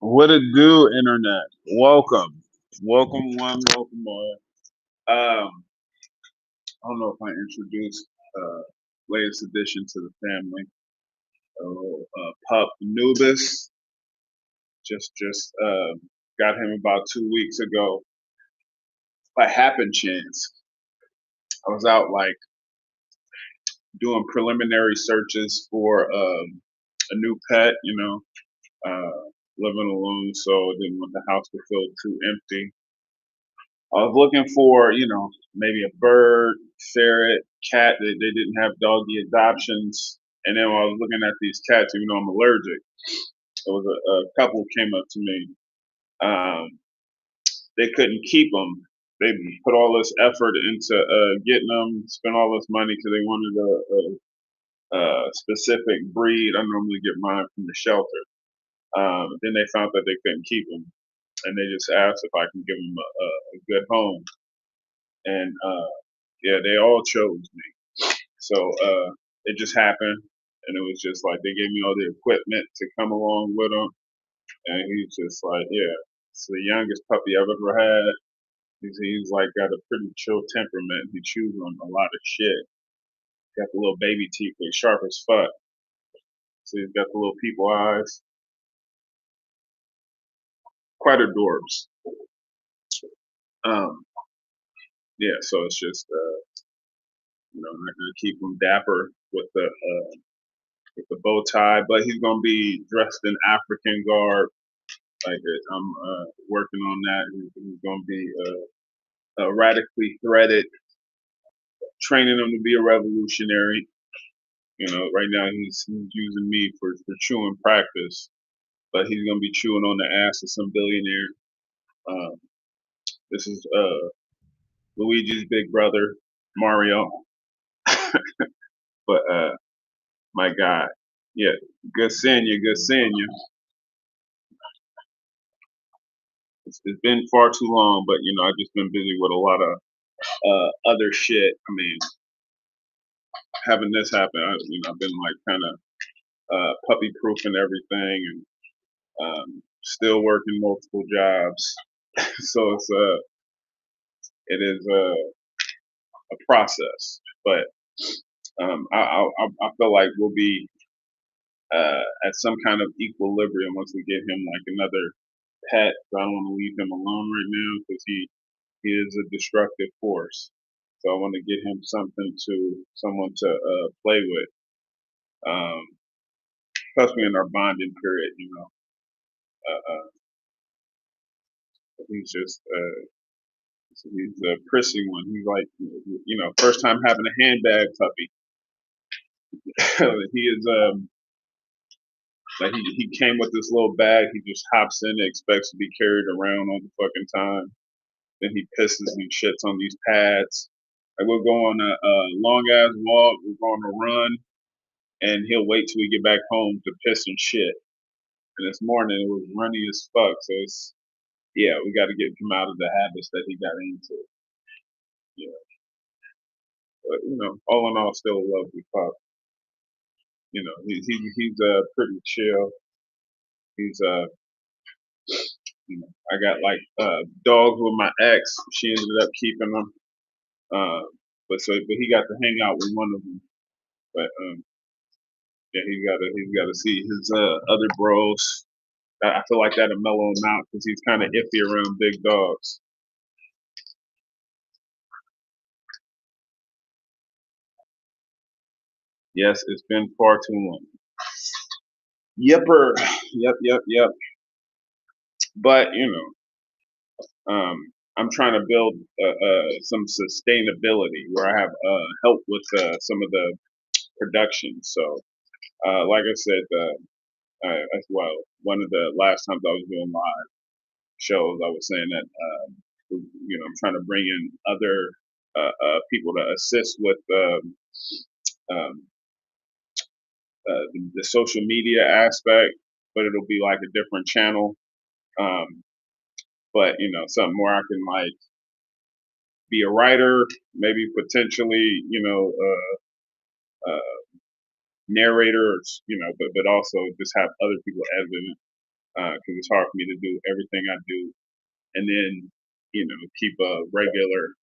What it do, internet? Welcome. Welcome one, welcome more. I don't know if I introduced latest addition to the family. Pup Nubis. Just got him about 2 weeks ago. By happen chance. I was out like doing preliminary searches for a new pet, living alone, so I didn't want the house to feel too empty. I was looking for, maybe a bird, ferret, cat. They didn't have doggy adoptions. And then when I was looking at these cats, even though I'm allergic, there was a couple came up to me. Um, they couldn't keep them. They put all this effort into getting them, spent all this money because they wanted a specific breed. I normally get mine from the shelter. Then they found that they couldn't keep them, and they just asked if I can give them a good home. And yeah, they all chose me. So it just happened, and it was just like they gave me all the equipment to come along with them, and he's just like, yeah, it's the youngest puppy I've ever had. He's like got a pretty chill temperament. He chews on a lot of shit. Got the little baby teeth, they sharp as fuck. So he's got the little people eyes. Quite adorbs. Um, yeah, so it's just I'm not gonna keep him dapper with the bow tie, but he's gonna be dressed in African garb. Like I'm working on that. He's going to be radically threaded, training him to be a revolutionary. Right now he's using me for chewing practice, but he's going to be chewing on the ass of some billionaire. Um, this is Luigi's big brother, Mario. But my God, yeah, good seeing you. Good seeing you. It's been far too long, but I've just been busy with a lot of other shit. I mean, having this happen, I've been like kind of puppy proofing everything and still working multiple jobs. So it is a process, but I feel like we'll be at some kind of equilibrium once we get him like another pet. So I don't want to leave him alone right now because he is a destructive force. So I want to get him someone to play with. Um, Plus, we're in our bonding period. He's just he's a prissy one. He's like first time having a handbag puppy. He is like he came with this little bag. He just hops in and expects to be carried around all the fucking time. Then he pisses and shits on these pads. Like we'll go on a long ass walk. We're going to run, and he'll wait till we get back home to piss and shit. And this morning it was runny as fuck. So it's yeah, we got to get him out of the habits that he got into. Yeah, but all in all, still a lovely pup. He's pretty chill. He's I got like dogs with my ex. She ended up keeping them. Uh, but he got to hang out with one of them. But yeah, he's got to see his other bros. I feel like that'll mellow him out because he's kind of iffy around big dogs. Yes, it's been far too long. Yepper. Yep. But I'm trying to build some sustainability where I have help with some of the production. So, like I said, as well, one of the last times I was doing live shows, I was saying that I'm trying to bring in other people to assist with um, the social media aspect, but it'll be like a different channel. Um, but something where I can like be a writer, maybe potentially, uh, narrator, but also just have other people edit it. because it's hard for me to do everything I do and then keep a regular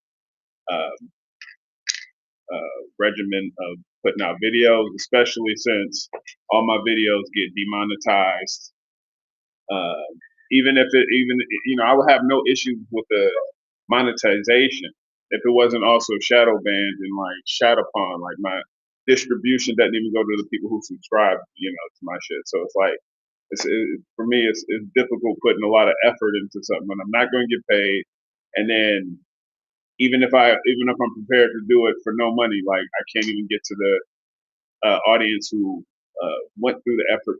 uh, regimen of putting out videos, especially since all my videos get demonetized. Uh, even if it, even I would have no issues with the monetization if it wasn't also shadow banned and like shadow upon. Like my distribution doesn't even go to the people who subscribe, to my shit. So it's like for me, it's difficult putting a lot of effort into something when I'm not going to get paid, and then even if I'm prepared to do it for no money, like I can't even get to the audience who went through the effort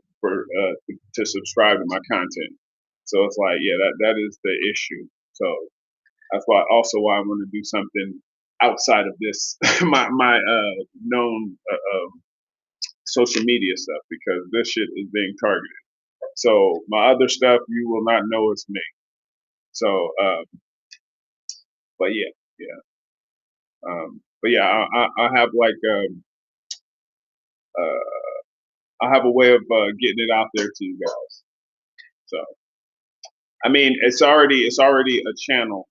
to subscribe to my content. So it's like, yeah, that is the issue. So that's why I want to do something outside of this my known social media stuff, because this shit is being targeted. So my other stuff, you will not know it's me. So, but yeah, yeah. But yeah, I have like I have a way of getting it out there to you guys. So I mean, it's already a channel.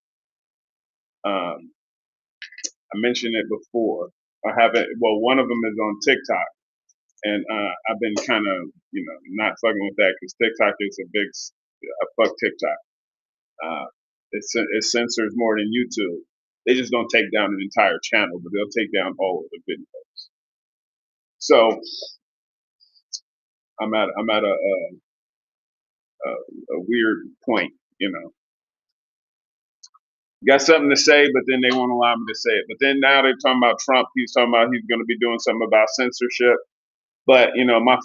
Um, I mentioned it before. I haven't. Well, one of them is on TikTok, and I've been kind of not fucking with that because TikTok is a big fuck TikTok. Uh, it censors more than YouTube. They just don't take down an entire channel, but they'll take down all of the videos. So I'm at a weird point, you know. Got something to say, but then they won't allow me to say it. But then now they're talking about Trump. He's talking about he's going to be doing something about censorship. But my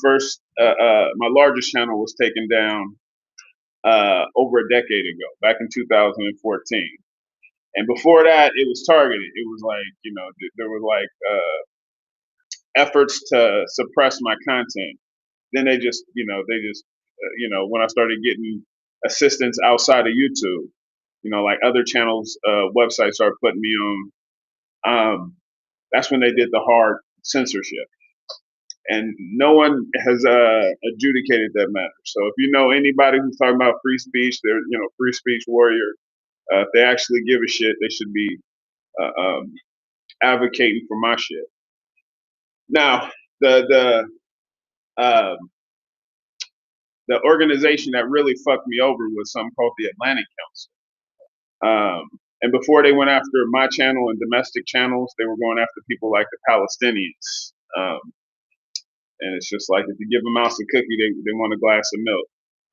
largest channel was taken down over a decade ago, back in 2014. And before that, it was targeted. It was like there were like efforts to suppress my content. Then they just when I started getting assistance outside of YouTube, like other channels, websites started putting me on. That's when they did the hard censorship, and no one has adjudicated that matter. So if you know anybody who's talking about free speech, they're free speech warrior. If they actually give a shit, they should be advocating for my shit. Now, um, the organization that really fucked me over was something called the Atlantic Council. And before they went after my channel and domestic channels, they were going after people like the Palestinians. And it's just like if you give a mouse a cookie, they want a glass of milk.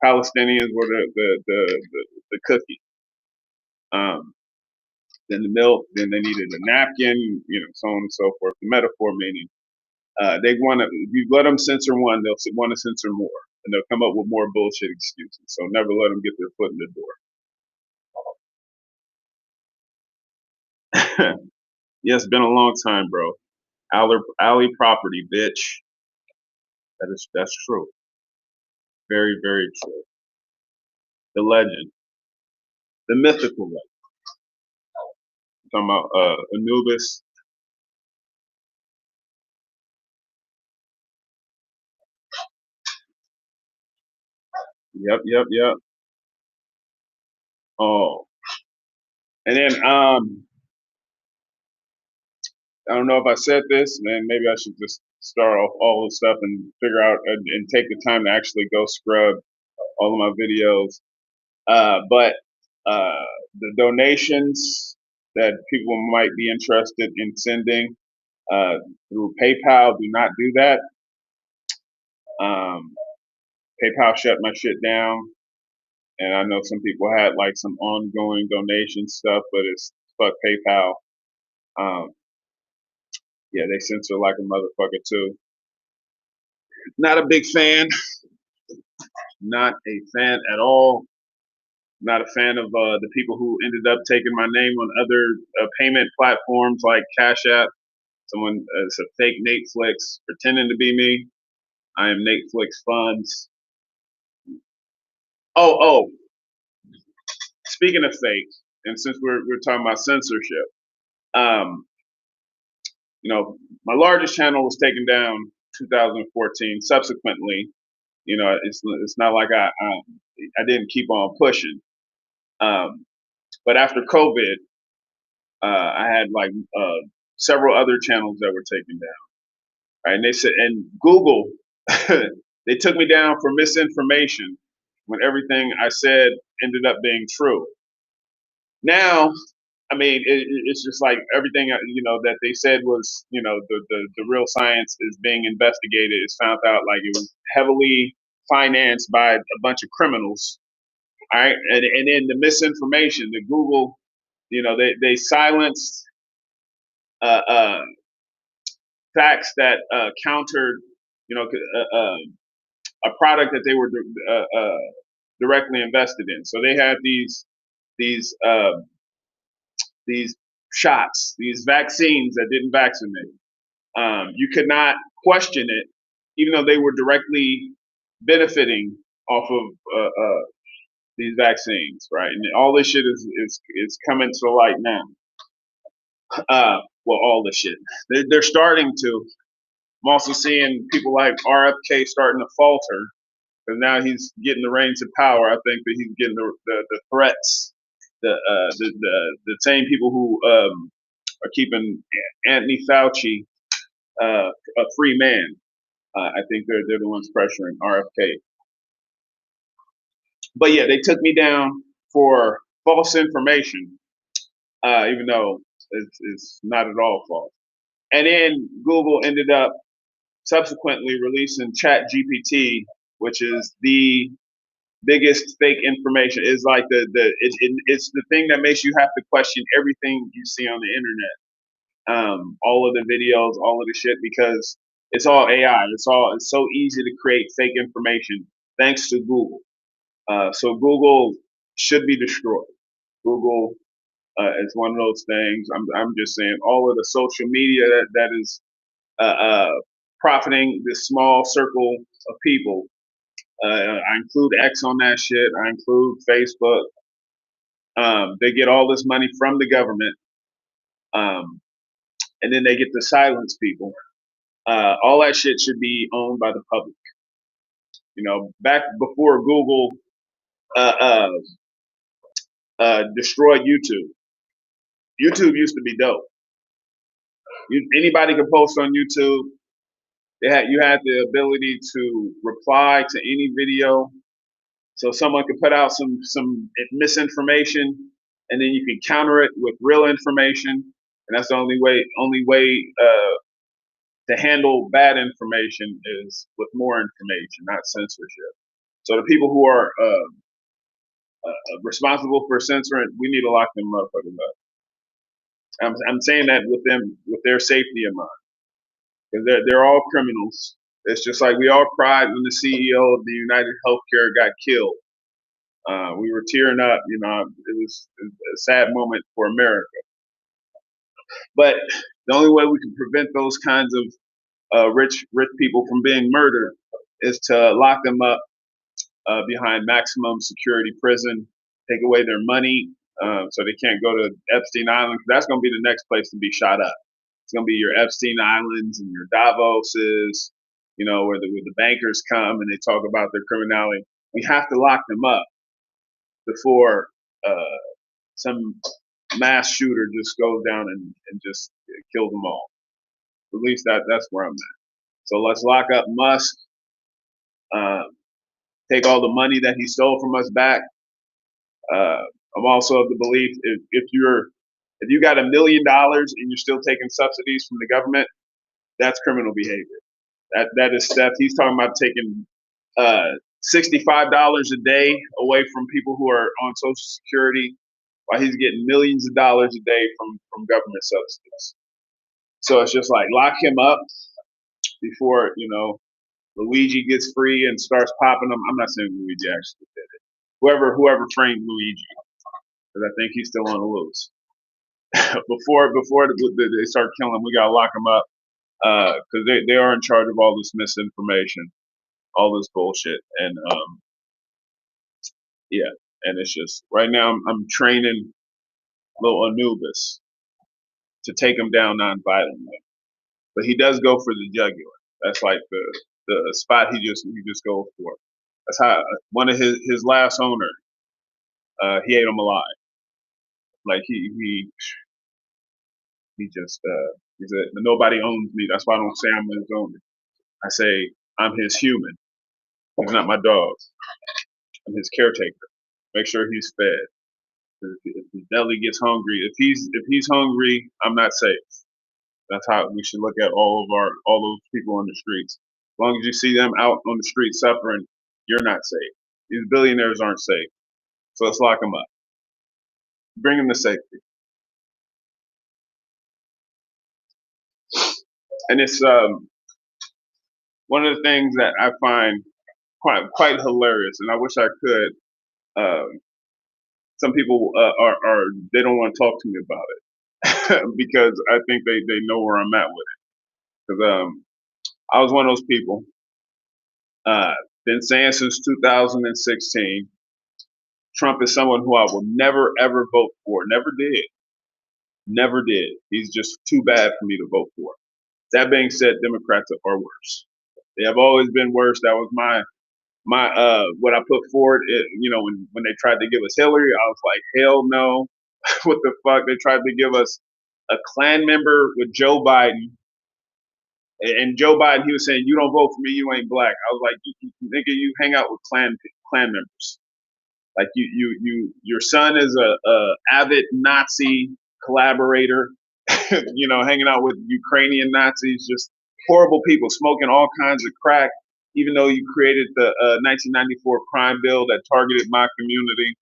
Palestinians were the cookie. Um, then the milk. Then they needed a napkin. So on and so forth. The metaphor meaning they want to. If you let them censor one, they'll want to censor more, and they'll come up with more bullshit excuses. So never let them get their foot in the door. Yeah, it's been a long time, bro. Alley property, bitch. That's true. Very, very true. The legend, the mythical legend. I'm talking about Anubis. Yep, yep, yep. Oh, and then I don't know if I said this, and then maybe I should just start off all the stuff and figure out and take the time to actually go scrub all of my videos. But uh, the donations that people might be interested in sending uh, through PayPal, do not do that. Um, PayPal shut my shit down, and I know some people had like some ongoing donation stuff, but it's fuck PayPal. Um, yeah, they censor like a motherfucker too. Not a big fan. Not a fan at all. Not a fan of the people who ended up taking my name on other payment platforms like Cash App. Someone it's a fake Netflix pretending to be me. I am Netflix funds. Oh. Speaking of fake, and since we're talking about censorship, um, my largest channel was taken down 2014. Subsequently, it's not like I didn't keep on pushing. Um, but after COVID, I had like several other channels that were taken down. Right? And they said, and Google, they took me down for misinformation when everything I said ended up being true. Now, I mean, it's just like everything that they said was the real science is being investigated. It's found out like it was heavily financed by a bunch of criminals. All right, and then the misinformation, the Google, they silenced uh, uh, facts that countered, a product that they were directly invested in. So they had these these shots, these vaccines that didn't vaccinate. You could not question it, even though they were directly benefiting off of these vaccines, right? And all this shit is coming to light now. Well, all this shit. They're starting to. I'm also seeing people like RFK starting to falter because now he's getting the reins of power. I think that he's getting the threats, the same people who are keeping Anthony Fauci a free man. I think they're the ones pressuring RFK. But yeah, they took me down for false information, even though it's not at all false. And then Google ended up subsequently releasing Chat GPT, which is the biggest fake information. Is like it's the thing that makes you have to question everything you see on the internet. All of the videos, all of the shit, because it's all AI. It's so easy to create fake information thanks to Google. So Google should be destroyed. Google is one of those things. I'm just saying all of the social media that is profiting this small circle of people. I include X on that shit. I include Facebook. They get all this money from the government, um, and then they get to silence people. All that shit should be owned by the public. Back before Google uh, uh, destroyed YouTube. YouTube used to be dope. Anybody could post on YouTube. You had the ability to reply to any video, so someone could put out some misinformation, and then you can counter it with real information, and that's the only way to handle bad information is with more information, not censorship. So the people who are responsible for censoring, we need to lock them up for the I'm saying that with their safety in mind, because they're all criminals. It's just like we all cried when the CEO of the United Healthcare got killed. We were tearing up. It was a sad moment for America. But the only way we can prevent those kinds of rich people from being murdered is to lock them up behind maximum security prison, take away their money, so they can't go to Epstein Island. That's going to be the next place to be shot up. It's going to be your Epstein Islands and your Davoses, where the bankers come and they talk about their criminality. We have to lock them up before some mass shooter just goes down and just kills them all. At least that's where I'm at. So let's lock up Musk, uh, take all the money that he stole from us back. I'm also of the belief if you got $1 million and you're still taking subsidies from the government, that's criminal behavior. That is theft. He's talking about taking $65 a day away from people who are on Social Security, while he's getting millions of dollars a day from government subsidies. So it's just like lock him up before Luigi gets free and starts popping them. I'm not saying Luigi actually did it. Whoever trained Luigi, because I think he's still on the loose. before they start killing him, we gotta lock him up because they are in charge of all this misinformation, all this bullshit, and yeah, and it's just right now I'm training little Anubis to take him down non-violently, but he does go for the jugular. That's like the spot he just goes for. That's how one of his last owner, he ate him alive. Like he just he said nobody owns me. That's why I don't say I'm his owner. I say I'm his human. He's not my dog. I'm his caretaker. Make sure he's fed. If his belly gets hungry, if he's hungry, I'm not safe. That's how we should look at all those people on the streets. As long as you see them out on the street suffering, you're not safe. These billionaires aren't safe. So let's lock them up. Bring them to safety. And it's one of the things that I find quite hilarious, and I wish I could. Um, some people are they don't want to talk to me about it because I think they know where I'm at with it. Because I was one of those people. Uh, been saying since 2016, Trump is someone who I will never ever vote for. Never did. Never did. He's just too bad for me to vote for. That being said, Democrats are worse. They have always been worse. That was my what I put forward. When they tried to give us Hillary, I was like, hell no. What the fuck? They tried to give us a Klan member with Joe Biden. And Joe Biden, he was saying, "You don't vote for me, you ain't black." I was like, "Nigga, you hang out with Klan members. Like your son is a avid Nazi collaborator. Hanging out with Ukrainian Nazis, just horrible people, smoking all kinds of crack. Even though you created the 1994 crime bill that targeted my community,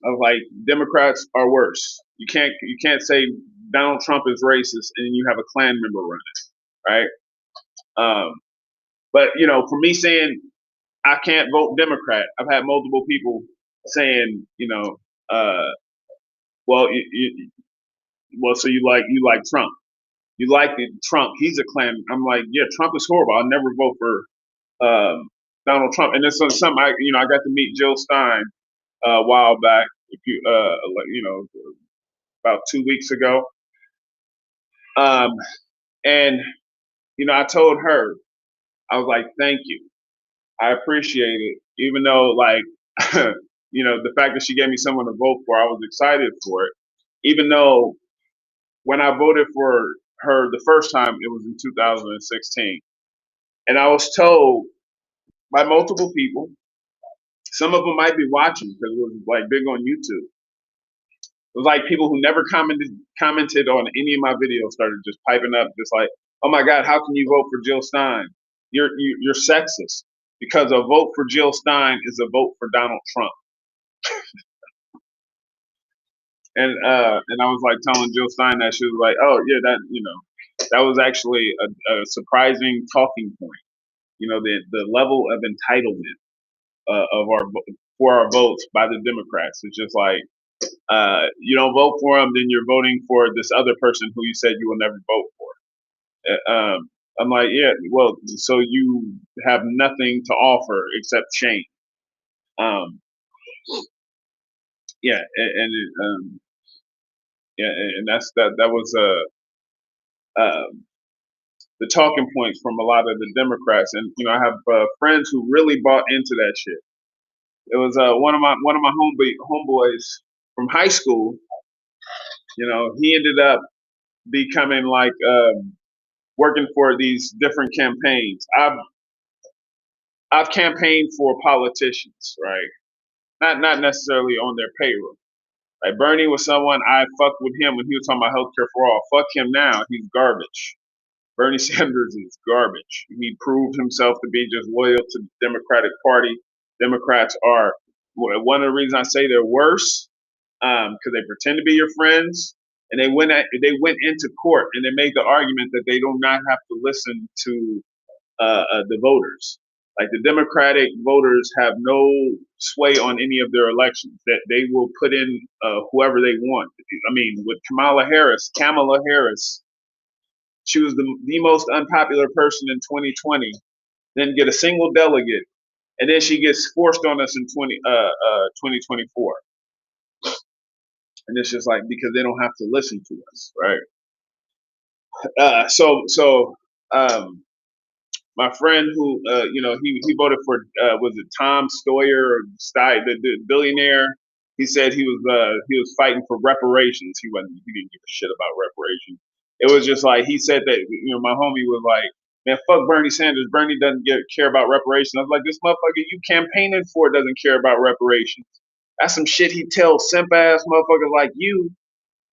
I was like, Democrats are worse. You can't say Donald Trump is racist and you have a Klan member running, right? But for me saying I can't vote Democrat, I've had multiple people saying, well, well, so you like Trump. You like Trump. He's a Klan. I'm like, yeah, Trump is horrible. I'll never vote for Donald Trump. And then something I got to meet Jill Stein a while back, if you about 2 weeks ago. And I told her, I was like, thank you. I appreciate it. Even though the fact that she gave me someone to vote for, I was excited for it. Even though when I voted for her the first time, it was in 2016. And I was told by multiple people, some of them might be watching because it was like big on YouTube. It was like people who never commented on any of my videos started just piping up, just like, "Oh my God, how can you vote for Jill Stein? You're sexist because a vote for Jill Stein is a vote for Donald Trump." And I was like telling Jill Stein that she was like, "Oh yeah, that was actually a surprising talking point. The level of entitlement of for our votes by the Democrats. It's just like you don't vote for them, then you're voting for this other person who you said you will never vote for." I'm like, yeah, well, so you have nothing to offer except shame. Um, yeah, yeah, and that was the talking points from a lot of the Democrats, and I have friends who really bought into that shit. It was one of my homeboys from high school. He ended up becoming like working for these different campaigns. I've campaigned for politicians, right? Not necessarily on their payroll. Like Bernie was someone I fucked with him when he was talking about healthcare for all. Fuck him now. He's garbage. Bernie Sanders is garbage. He proved himself to be just loyal to the Democratic Party. Democrats are one of the reasons I say they're worse because they pretend to be your friends, and they went into court and they made the argument that they do not have to listen to the voters. Like the Democratic voters have no sway on any of their elections. That they will put in whoever they want. I mean, with Kamala Harris, she was the most unpopular person in 2020. Didn't get a single delegate, and then she gets forced on us in 2024. And it's just like because they don't have to listen to us, right? So um, my friend who, he voted for, was it Tom Stoyer or the billionaire? He said he was fighting for reparations. He didn't give a shit about reparations. It was just like he said that, my homie was like, man, fuck Bernie Sanders. Bernie doesn't care about reparations. I was like, this motherfucker you campaigning for doesn't care about reparations. That's some shit he tells simp ass motherfuckers like you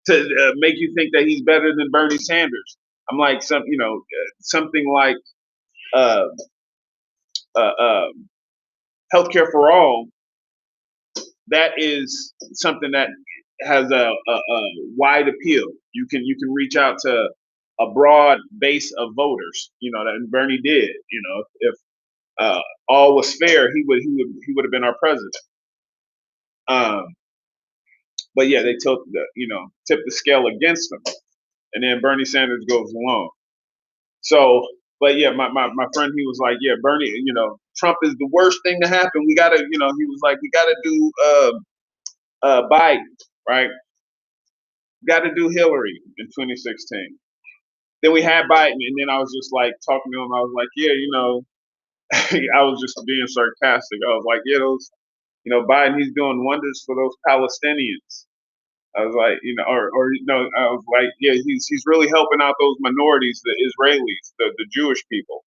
to make you think that he's better than Bernie Sanders. I'm like something like uh, uh, uh, healthcare for all. That is something that has a wide appeal. You can reach out to a broad base of voters. That Bernie did. If all was fair, he would have been our president. Um, but yeah, they tipped the scale against him, and then Bernie Sanders goes along. So, but yeah, my friend, he was like, yeah, Bernie, Trump is the worst thing to happen. We gotta, he was like, we gotta do Biden, right? Got to do Hillary in 2016. Then we had Biden, and then I was just like talking to him. I was like, yeah, I was just being sarcastic. I was like, yeah, Biden, he's doing wonders for those Palestinians. I was like, I was like, yeah, he's really helping out those minorities, the Israelis, the Jewish people.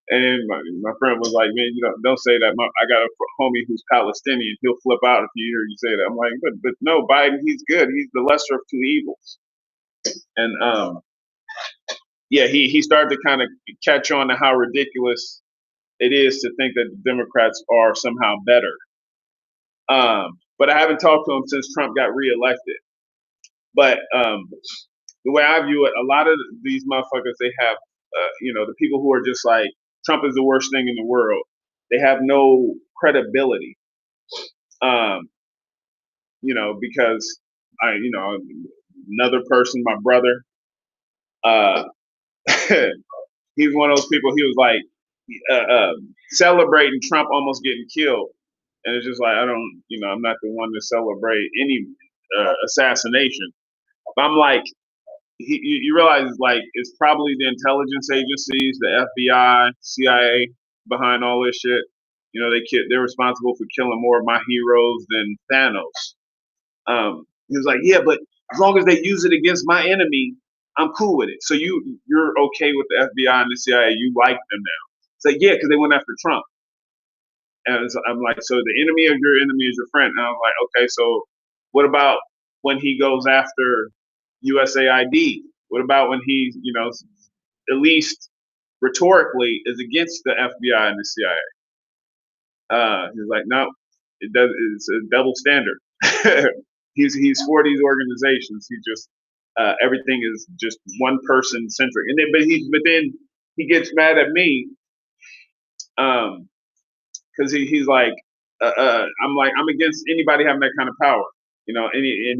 And my friend was like, man, don't say that. I got a homie who's Palestinian. He'll flip out if you hear you say that. I'm like, but no, Biden, he's good. He's the lesser of two evils. And yeah, he started to kind of catch on to how ridiculous it is to think that the Democrats are somehow better. But I haven't talked to him since Trump got reelected. But the way I view it, a lot of these motherfuckers, they have, the people who are just like, Trump is the worst thing in the world. They have no credibility, um, because another person, my brother, uh, he's one of those people. He was like celebrating Trump almost getting killed, and it's just like I don't, I'm not the one to celebrate any assassination. But I'm like, you realize like it's probably the intelligence agencies, the FBI, CIA behind all this shit. They're responsible for killing more of my heroes than Thanos. He was like, yeah, but as long as they use it against my enemy, I'm cool with it. So you're okay with the FBI and the CIA? You like them now? It's like, yeah, because they went after Trump. And so I'm like, so the enemy of your enemy is your friend. And I was like, okay, so what about when he goes after USAID? What about when he, at least rhetorically, is against the FBI and the CIA? He's like, no, it's a double standard. he's for these organizations. He just everything is just one person centric. And then, but then he gets mad at me because he's like, I'm like, I'm against anybody having that kind of power,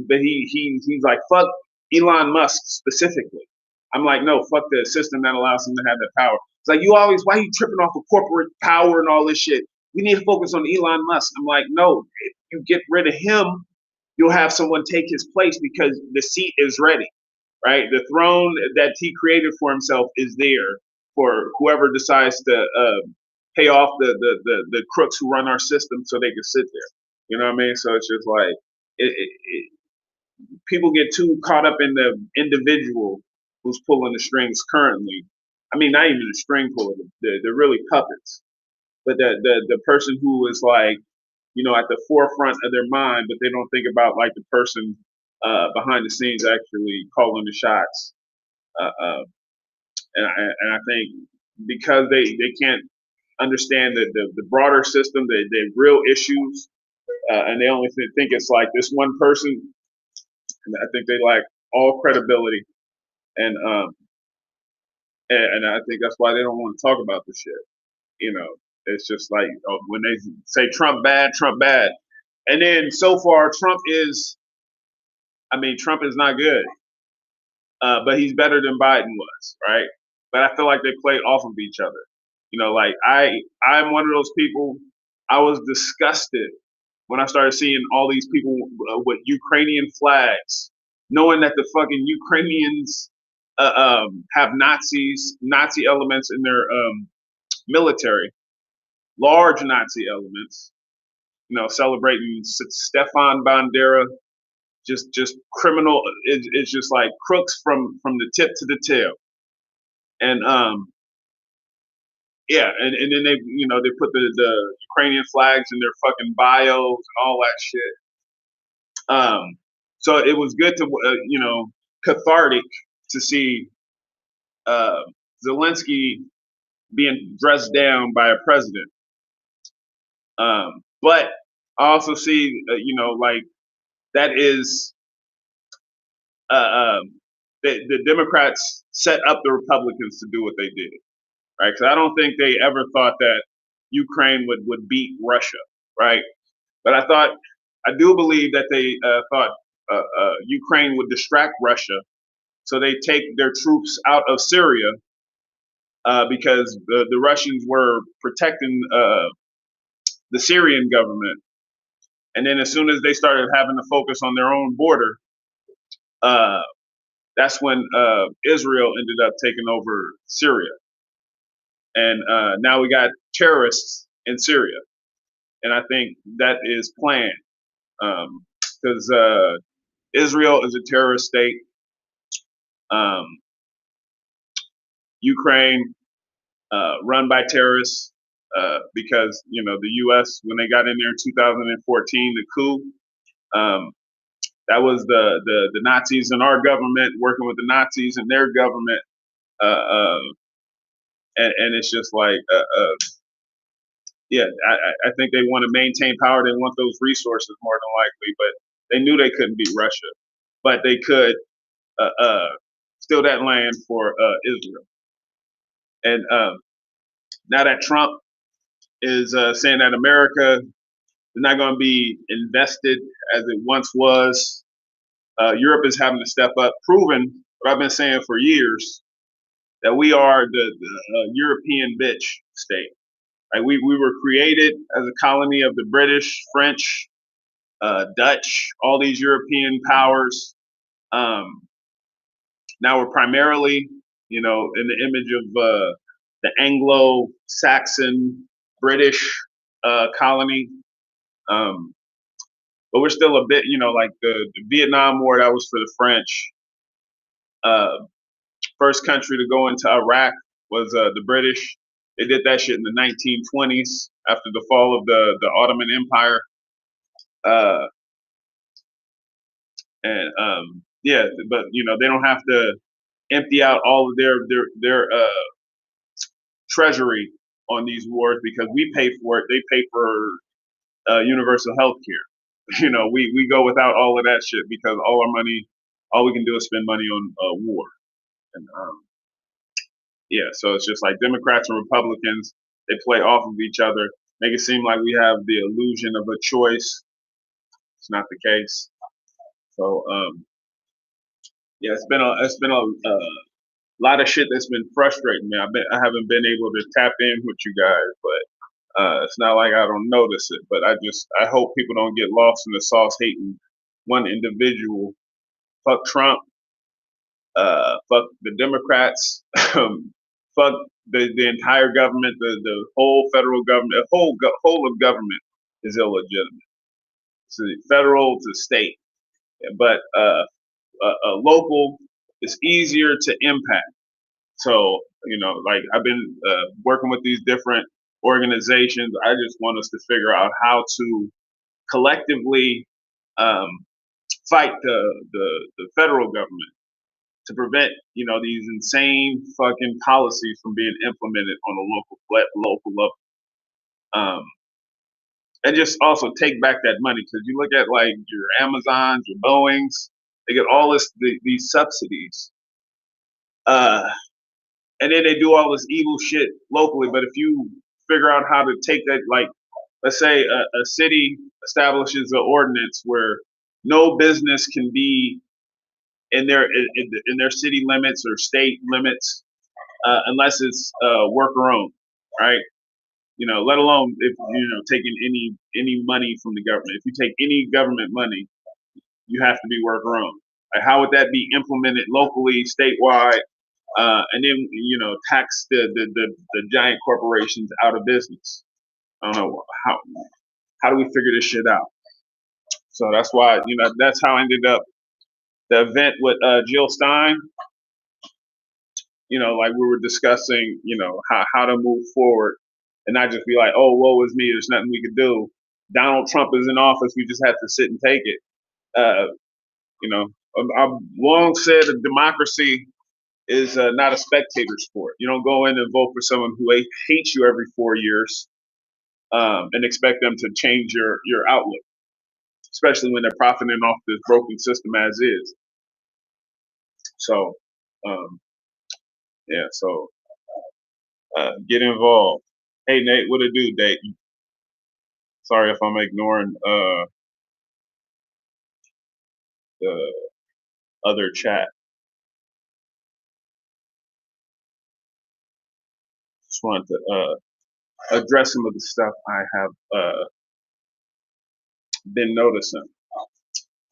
but he's like, fuck Elon Musk specifically. I'm like, no, fuck the system that allows him to have that power. It's like, why are you tripping off of corporate power and all this shit? We need to focus on Elon Musk. I'm like, no, if you get rid of him, you'll have someone take his place because the seat is ready, right? The throne that he created for himself is there for whoever decides to pay off the crooks who run our system so they can sit there. You know what I mean? So it's just like people get too caught up in the individual who's pulling the strings currently. I mean, not even the string puller, they're really puppets. But the person who is like, at the forefront of their mind, but they don't think about like the person behind the scenes actually calling the shots. Uh, uh, and I think because they can't understand the broader system, the real issues, and they only think it's like this one person, and I think they lack all credibility. And and I think that's why they don't want to talk about the shit. It's just like when they say Trump bad, and then so far Trump is, I mean, Trump is not good, but he's better than Biden was, right? But I feel like they play off of each other. Like I'm one of those people. I was disgusted when I started seeing all these people with Ukrainian flags, knowing that the fucking Ukrainians have Nazi elements in their military, large Nazi elements. Celebrating Stefan Bandera, just criminal. It's just like crooks from the tip to the tail, and yeah, and then they put the Ukrainian flags in their fucking bios and all that shit. So it was good to cathartic to see uh, Zelensky being dressed down by a president. But I also see, like that is the Democrats set up the Republicans to do what they did, right? Because I don't think they ever thought that Ukraine would beat Russia, right? But I do believe that they thought Ukraine would distract Russia, so they take their troops out of Syria because the Russians were protecting the Syrian government. And then as soon as they started having to focus on their own border, uh, that's when Israel ended up taking over Syria. And now we got terrorists in Syria. And I think that is planned because Israel is a terrorist state. Um, Ukraine, run by terrorists, because the U.S. when they got in there in 2014, the coup, um, that was the Nazis in our government working with the Nazis in their government, uh, uh, and it's just like, yeah, I think they want to maintain power. They want those resources more than likely, but they knew they couldn't beat Russia, but they could steal that land for Israel. And now that Trump is saying that America is not going to be invested as it once was. Europe is having to step up, proving what I've been saying for years that we are the European bitch state. Like we were created as a colony of the British, French, Dutch, all these European powers. Um, Now we're primarily, in the image of the Anglo-Saxon British colony. Um, but we're still a bit, like the Vietnam War, that was for the French. First country to go into Iraq was the British. They did that shit in the 1920s after the fall of the Ottoman Empire. Uh, and yeah, but they don't have to empty out all of their treasury on these wars because we pay for it. They pay for universal health care. We go without all of that shit because all we can do is spend money on war. And yeah, so it's just like Democrats and Republicans, they play off of each other, make it seem like we have the illusion of a choice. It's not the case. So yeah, it's been a lot of shit that's been frustrating me. I haven't been able to tap in with you guys, but it's not like I don't notice it. But I hope people don't get lost in the sauce hating one individual. Fuck Trump. Fuck the Democrats. Fuck the entire government. The whole federal government. The whole of government is illegitimate. So federal to state, but local is easier to impact. So, like I've been working with these different organizations. I just want us to figure out how to collectively um, fight the federal government to prevent, these insane fucking policies from being implemented on a local level. Um, and just also take back that money because you look at like your Amazons, your Boeings, they get all these subsidies. Uh, and then they do all this evil shit locally. But if you figure out how to take that, like, let's say a city establishes an ordinance where no business can be in their city limits or state limits unless it's worker owned, right? Let alone if taking any money from the government. If you take any government money, you have to be worker owned. Like, how would that be implemented locally, statewide, and then tax the giant corporations out of business? I don't know how do we figure this shit out? So that's why that's how I ended up the event with Jill Stein. Like we were discussing, how to move forward and not just be like, oh, woe is me, there's nothing we can do. Donald Trump is in office, we just have to sit and take it. Uh, I've long said that democracy is not a spectator sport. You don't go in and vote for someone who hates you every 4 years and expect them to change your outlook, especially when they're profiting off this broken system as is. So, yeah, so get involved. Hey, Nate, what it do, Nate? Sorry if I'm ignoring the other chat. Just wanted to address some of the stuff I have been noticing,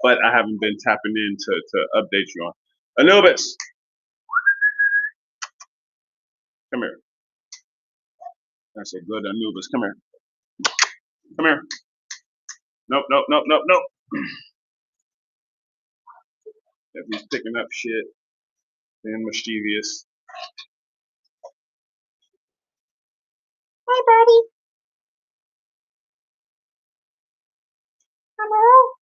but I haven't been tapping in to update you on. Anubis, come here. I said, good Anubis, come here. Come here. Nope, nope, nope, nope, nope. If he's picking up shit, being mischievous. Hi, buddy. Hello.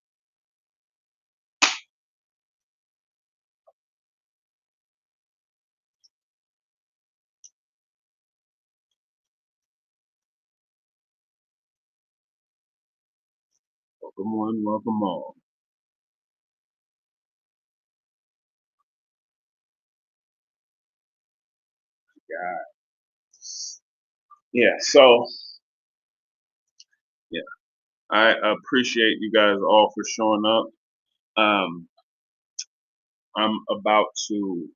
Welcome on, welcome on. God. Yeah, so yeah, I appreciate you guys all for showing up. I'm about to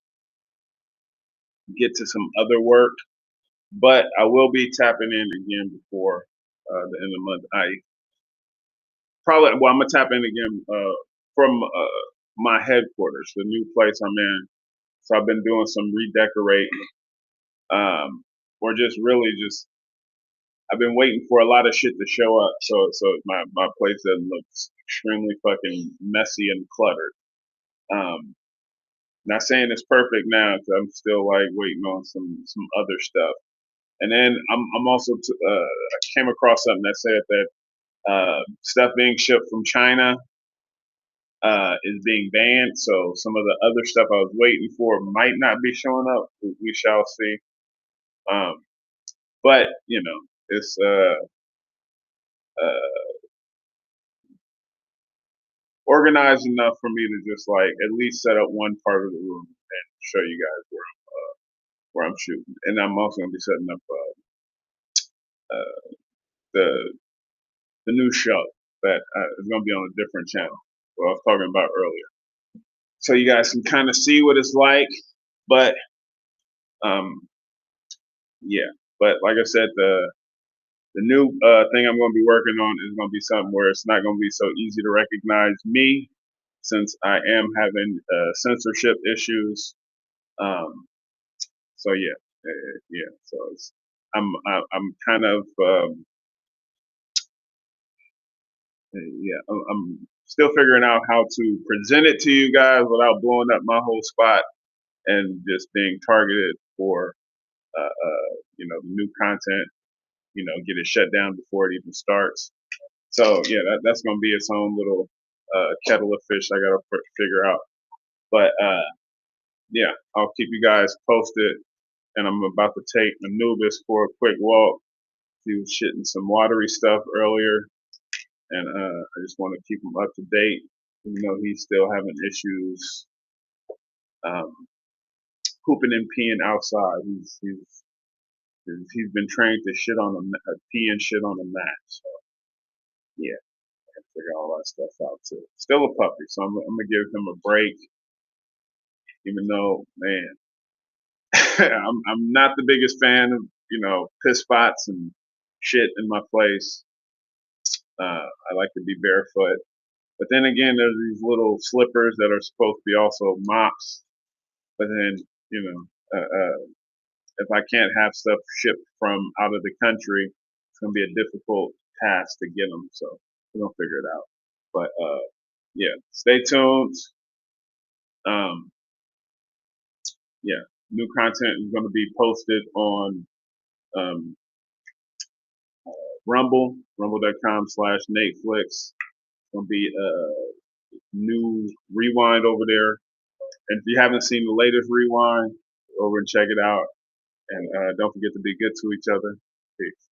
get to some other work, but I will be tapping in again before the end of the month. I'm gonna tap in again from my headquarters, the new place I'm in. So I've been doing some redecorating, or just really just I've been waiting for a lot of shit to show up, so my place doesn't look extremely fucking messy and cluttered. Um, Not saying it's perfect now, because I'm still like waiting on some other stuff. And then I'm also I came across something that said that stuff being shipped from China is being banned. So some of the other stuff I was waiting for might not be showing up. We shall see. Um, but it's organized enough for me to just like at least set up one part of the room and show you guys where I'm shooting. And I'm also gonna be setting up the new show that is gonna be on a different channel. What I was talking about earlier. So you guys can kind of see what it's like. But um, yeah. But like I said, the new thing I'm going to be working on is going to be something where it's not going to be so easy to recognize me, since I am having censorship issues. Um, so yeah, yeah. So I'm kind of yeah. I'm still figuring out how to present it to you guys without blowing up my whole spot and just being targeted for the new content. Get it shut down before it even starts. So yeah, that's gonna be its own little kettle of fish I gotta figure out. But yeah, I'll keep you guys posted. And I'm about to take Anubis for a quick walk. He was shitting some watery stuff earlier, and I just want to keep him up to date. Even though he's still having issues um, pooping and peeing outside. He's been trained to shit on pee and shit on a mat. So yeah, I gotta figure all that stuff out too. Still a puppy, so I'm gonna give him a break. Even though, man, I'm not the biggest fan of piss spots and shit in my place. I like to be barefoot. But then again, there's these little slippers that are supposed to be also mops. But then, you know, if I can't have stuff shipped from out of the country, it's gonna be a difficult task to get them. So we're gonna figure it out. But yeah, stay tuned. Um, yeah, new content is gonna be posted on um, Rumble, rumble.com/Netflix. It's gonna be a new rewind over there. And if you haven't seen the latest rewind, go over and check it out. And don't forget to be good to each other. Peace.